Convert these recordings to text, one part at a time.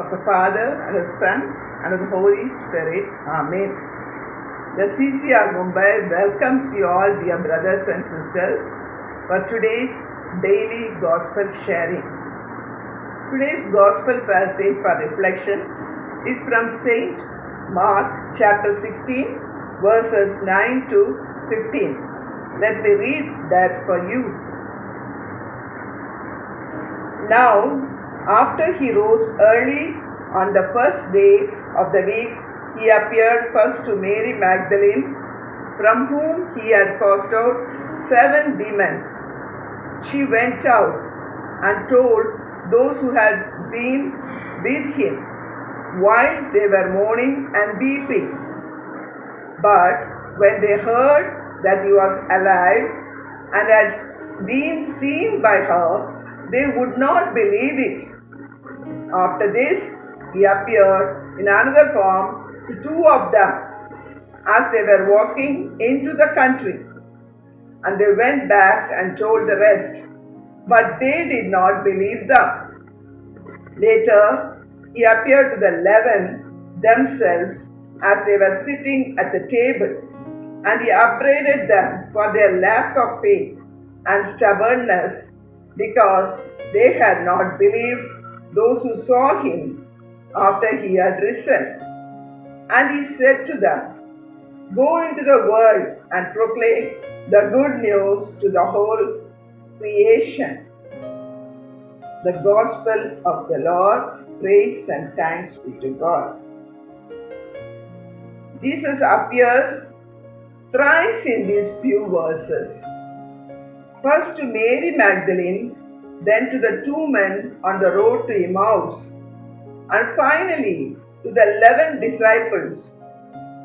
of the Father, and the Son, and of the Holy Spirit. Amen. The CCR-MUMBAI welcomes you all, dear brothers and sisters, for today's daily Gospel sharing. Today's Gospel passage for reflection is from St. Mark chapter 16, verses 9 to 15. Let me read that for you. Now, after he rose early on the first day of the week, he appeared first to Mary Magdalene, from whom he had cast out 7 demons. She went out and told those who had been with him, while they were mourning and weeping. But when they heard that he was alive and had been seen by her, they would not believe it. After this, he appeared in another form to 2 of them as they were walking into the country. And they went back and told the rest, but they did not believe them. Later, he appeared to the 11 themselves as they were sitting at the table, and he upbraided them for their lack of faith and stubbornness, because they had not believed those who saw him after he had risen. And he said to them, "Go into the world and proclaim the good news to the whole creation." The Gospel of the Lord. Praise and thanks be to God. Jesus appears thrice in these few verses. First to Mary Magdalene, then to the 2 men on the road to Emmaus, and finally to the 11 disciples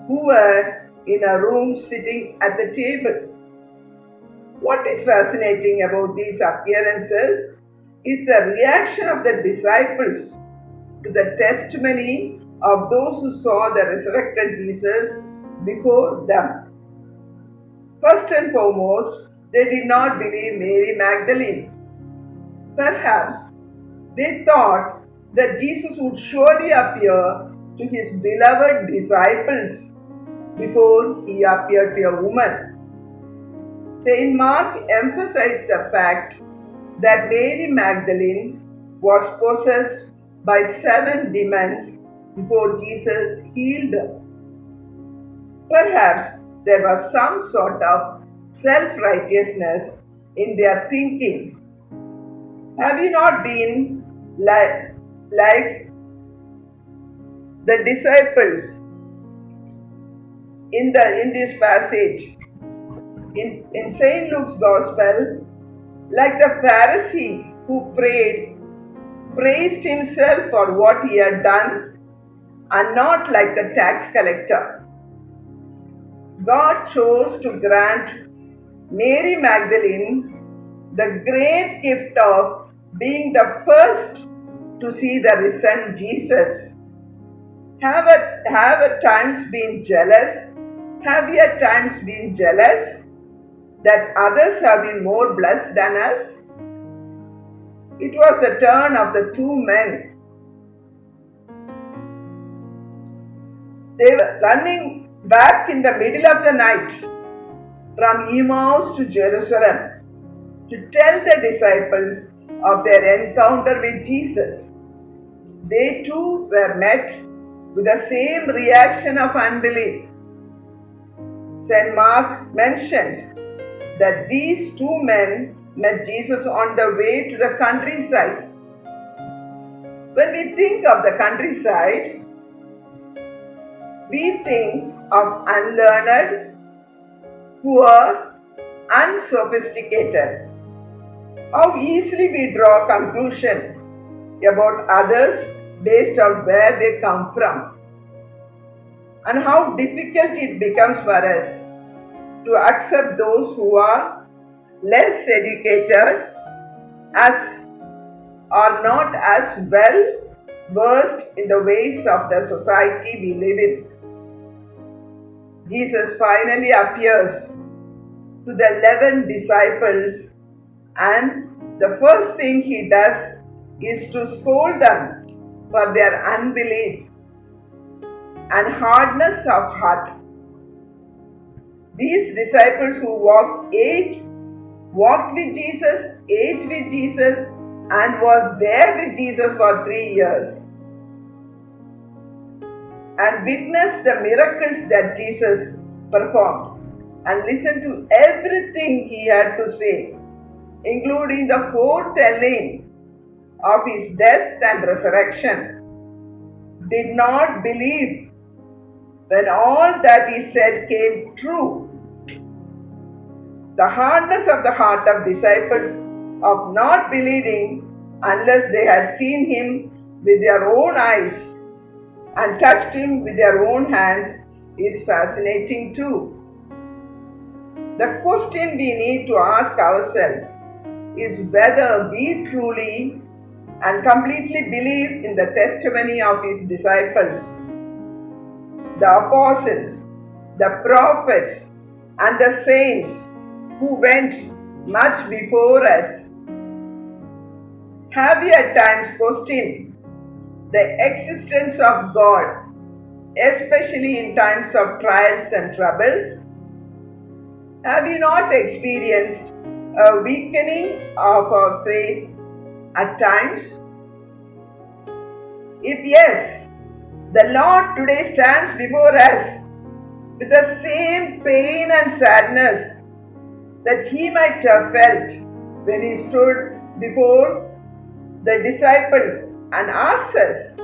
who were in a room sitting at the table. What is fascinating about these appearances is the reaction of the disciples to the testimony of those who saw the resurrected Jesus before them. First and foremost, they did not believe Mary Magdalene. Perhaps they thought that Jesus would surely appear to his beloved disciples before he appeared to a woman. St. Mark emphasized the fact that Mary Magdalene was possessed by 7 demons before Jesus healed her. Perhaps there was some sort of self-righteousness in their thinking. Have you not been like the disciples in this passage? In St. Luke's Gospel, like the Pharisee who praised himself for what he had done, and not like the tax collector. God chose to grant Mary Magdalene the great gift of being the first to see the risen Jesus. Have at times been jealous? Have we at times been jealous that others have been more blessed than us? It was the turn of the 2 men. They were running back in the middle of the night from Emmaus to Jerusalem to tell the disciples of their encounter with Jesus. They too were met with the same reaction of unbelief. St. Mark mentions that these 2 men met Jesus on the way to the countryside. When we think of the countryside, we think of unlearned, poor, unsophisticated. How easily we draw a conclusion about others based on where they come from, and how difficult it becomes for us to accept those who are less educated as are not as well versed in the ways of the society we live in. Jesus finally appears to the 11 disciples, and the first thing he does is to scold them for their unbelief and hardness of heart. These disciples who walked with Jesus, ate with Jesus, and was there with Jesus for 3 years, and witnessed the miracles that Jesus performed, and listened to everything he had to say, including the foretelling of his death and resurrection, did not believe when all that he said came true. The hardness of the heart of disciples of not believing unless they had seen him with their own eyes and touched him with their own hands is fascinating too. The question we need to ask ourselves is whether we truly and completely believe in the testimony of his disciples, the apostles, the prophets, and the saints who went much before us. Have we at times questioned the existence of God, especially in times of trials and troubles? Have you not experienced a weakening of our faith at times? If yes, the Lord today stands before us with the same pain and sadness that he might have felt when he stood before the disciples and asked us,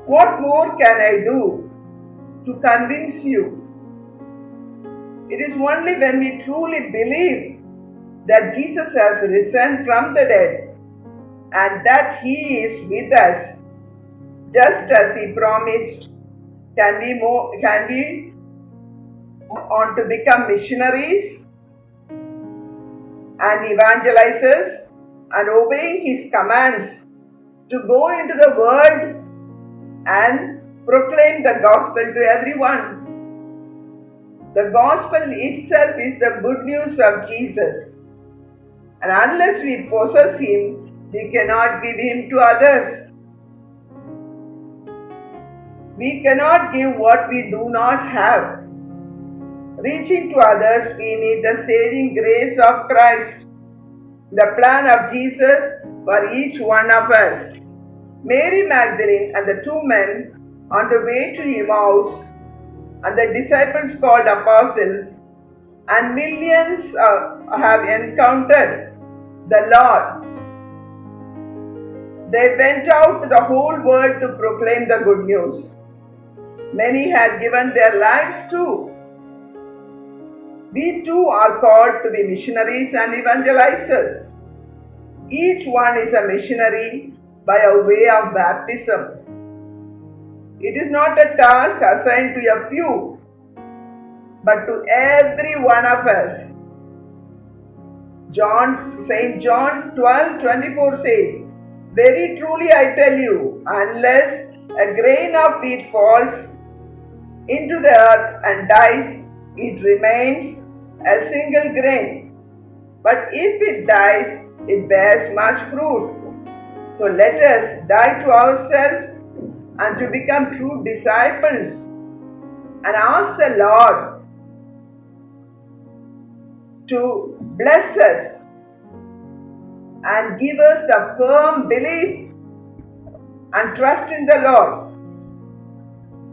"What more can I do to convince you?" It is only when we truly believe that Jesus has risen from the dead and that he is with us, just as he promised, can we on to become missionaries and evangelizers and obeying his commands to go into the world and proclaim the gospel to everyone. The gospel itself is the good news of Jesus, and unless we possess him, we cannot give him to others. We cannot give what we do not have. Reaching to others, we need the saving grace of Christ, the plan of Jesus for each one of us. Mary Magdalene and the two men on the way to Emmaus, and the disciples called apostles, and millions have encountered the Lord. They went out to the whole world to proclaim the good news. Many had given their lives too. We too are called to be missionaries and evangelizers. Each one is a missionary by a way of baptism. It is not a task assigned to a few, but to every one of us. St. John 12:24 says, "Very truly I tell you, unless a grain of wheat falls into the earth and dies, it remains a single grain. But if it dies, it bears much fruit. So let us die to ourselves and to become true disciples and ask the Lord to bless us and give us the firm belief and trust in the Lord.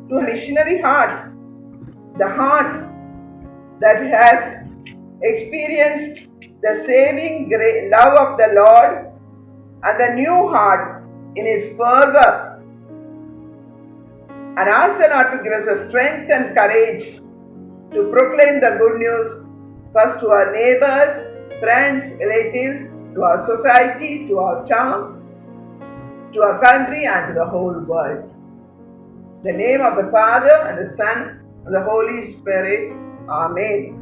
To a missionary heart, the heart that has experienced the saving love of the Lord, and the new heart in its fervor, and ask the Lord to give us the strength and courage to proclaim the good news first to our neighbors, friends, relatives, to our society, to our town, to our country, and to the whole world. In the name of the Father, and the Son, and the Holy Spirit. Amen.